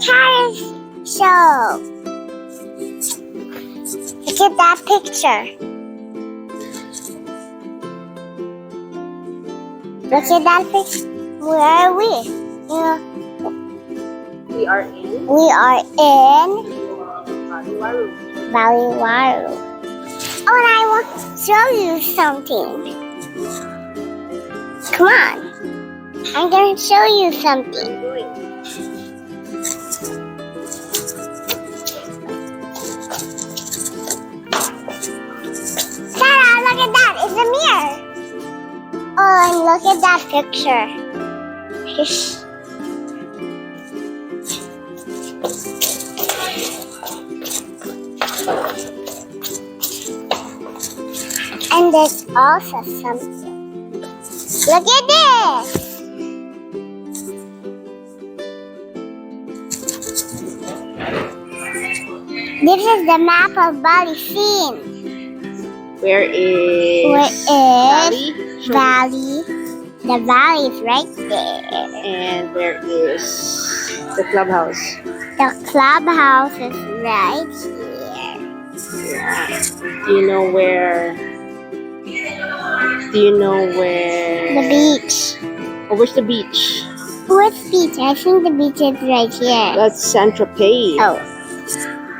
Caris show. Look at that picture. Look at that picture. Where are we? We are in Bali Village. Oh, and I want to show you something. Come on. I'm going to show you something. Sarah, look at that. It's a mirror. Oh, and look at that picture. And there's also something. Look at this. This is the map of Balesin. Where is Bali? Valley? The valley is right there. And where is the clubhouse? The clubhouse is right here. Yeah. Do you know where? The beach. Oh, where's the beach? Which beach? I think the beach is right here. That's Saint-Tropez. Oh.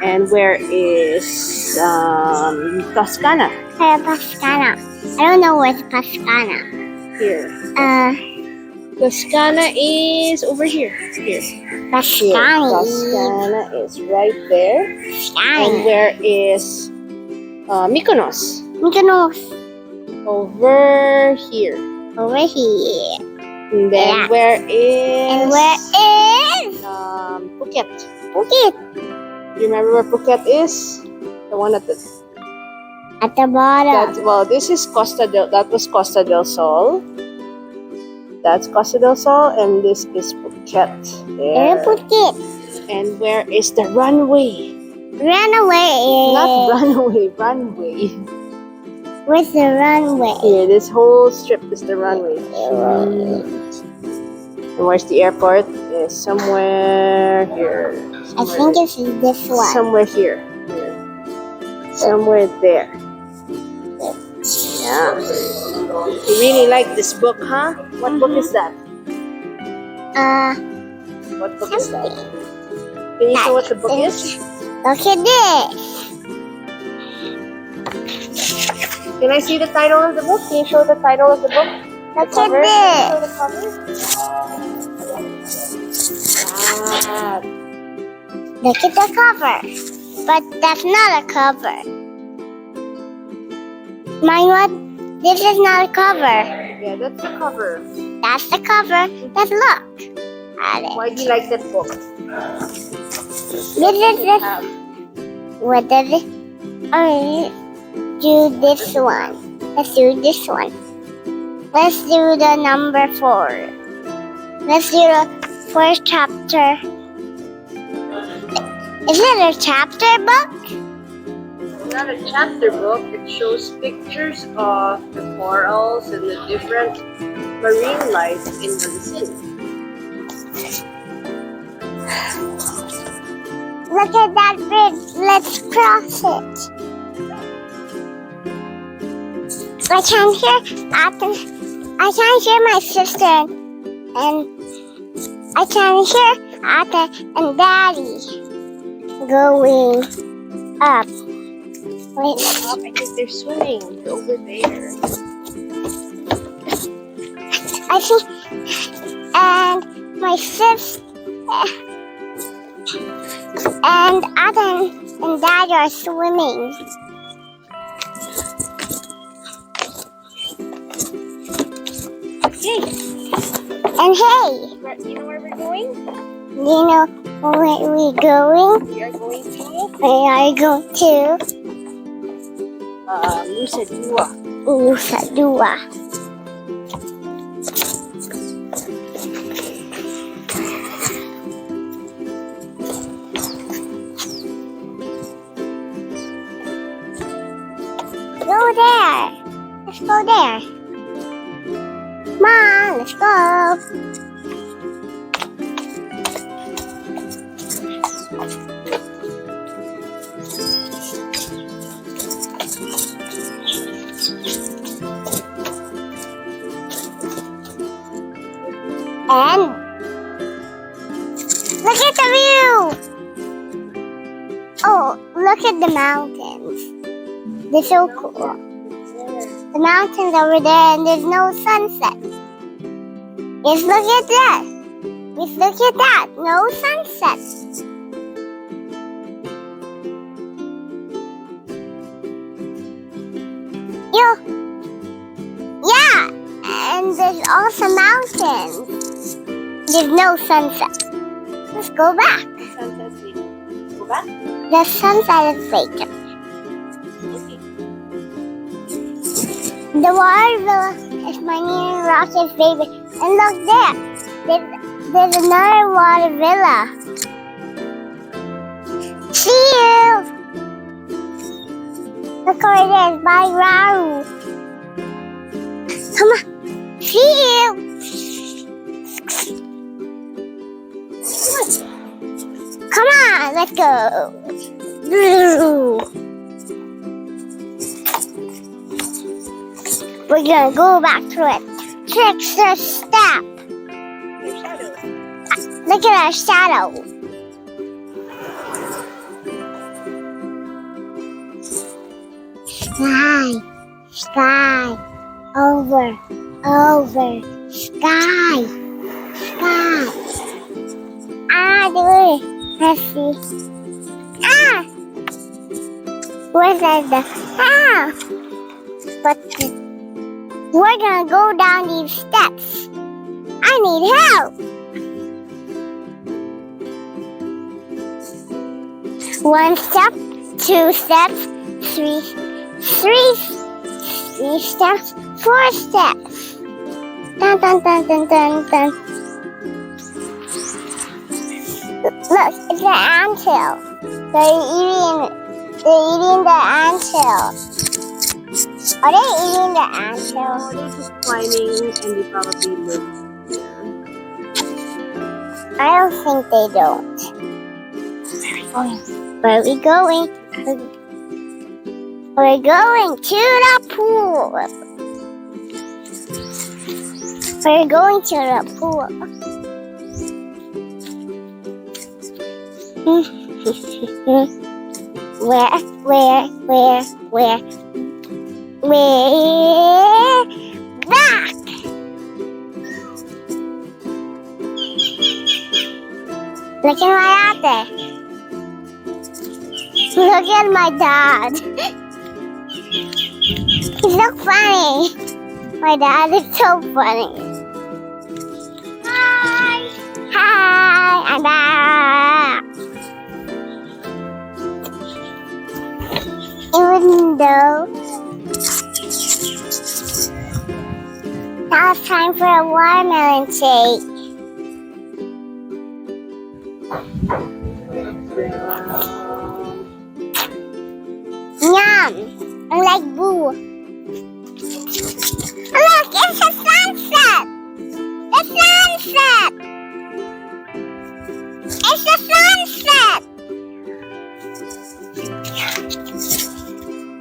And where is Toscana? Pascana. I don't know where's Pascana. Here. Toscana is over here. Here. Pascana. Toscana is right there. And where is Mykonos? Mykonos. Over here. Over here. And then where is? Phuket. Phuket. Do you remember where Phuket is? The one at the bottom. This is that was Costa del Sol. That's Costa del Sol, and this is Phuket. There. Phuket. And where is the runway? Runaway. Not runaway, runway. Where's the runway? Here, this whole strip is the runway. And where's the airport? Is somewhere here. I think it's this one. Somewhere here. Somewhere there. Yeah. You really like this book, huh? What book is that? What book is that? Can you show what the book is? Look at this. Can I see the title of the book? Can you show the title of the book? Look at this. Show the cover. Ah. Look at the cover. But that's not a cover. Mine what? This is not a cover. Yeah, that's the cover. That's the cover. Let's look at it. Why do you like that book? This is this. What does it? Do this one. Let's do this one. Let's do the number 4. Let's do the first chapter. Is it a chapter book? It's not a chapter book. It shows pictures of the corals and the different marine life in Balesin. Look at that bridge. Let's cross it. I can hear my sister and I can hear Ate and Daddy going up. Wait. I think they're swimming. They're over there. I think, and my sister and Ate and Daddy are swimming. And hey, You know where we're going? you know where we're going? We are going to We are going to Nusa Dua. Nusa Dua. Go there. Let's go there. Come on, let's go. And look at the view! Oh, look at the mountains. They're so cool. The mountains over there and there's no sunset. Just look at that. Just look at that. No sunset. Yeah, and there's also mountains. There's no sunset. Let's go back. Sunset's later. Go back? The sunset is later. Okay. The water villa is my new Rocket's favorite. And look there. There's another water villa. See you! Look over there, it's by Raru. Come on. See you! Come on, let's go. We're gonna go back to it. Trickster step. Your shadow. Look at our shadow. Sky, over, sky. Dude, let's see. Where's that? But we're gonna go down these steps. I need help. One step, two steps, three steps, four steps. Dun dun dun dun dun dun. Look, it's an anthill. They're eating the anthill. Are they eating the anthill? Oh, they're just climbing and they probably live there. I don't think they don't. Where are we going? We're going to the pool. We're going to the pool. Where? Back! Look at my ate. Look at my dad. He's so funny. My dad is so funny. Hi, I'm back. Even though now it's time for a watermelon shake. Yum! I'm like boo. Look, it's a sunset! The sunset! It's the sunset!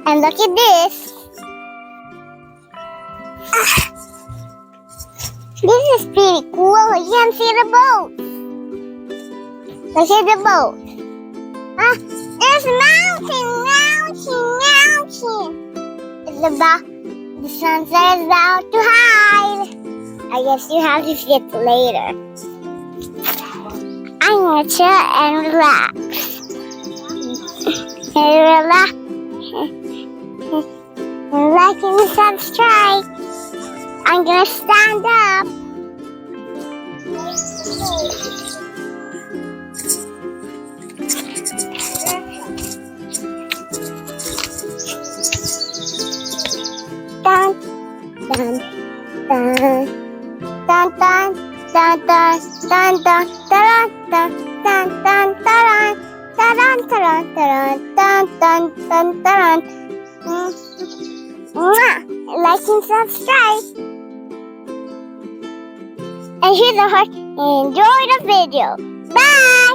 And look at this. This is pretty cool. You can see the boat. Look at the boat. There's mountain. The sunset is about to hide. I guess you have to see it later. I'm gonna chill and relax. Like and subscribe. I'm gonna stand up. Dun dun dun dun dun dun dun dun dun dun dun dun dun dun. Like and subscribe. And hit the heart and enjoy the video. Bye.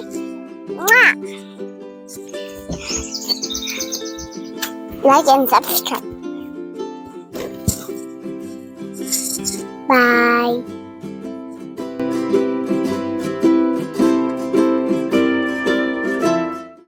Like and subscribe. Bye.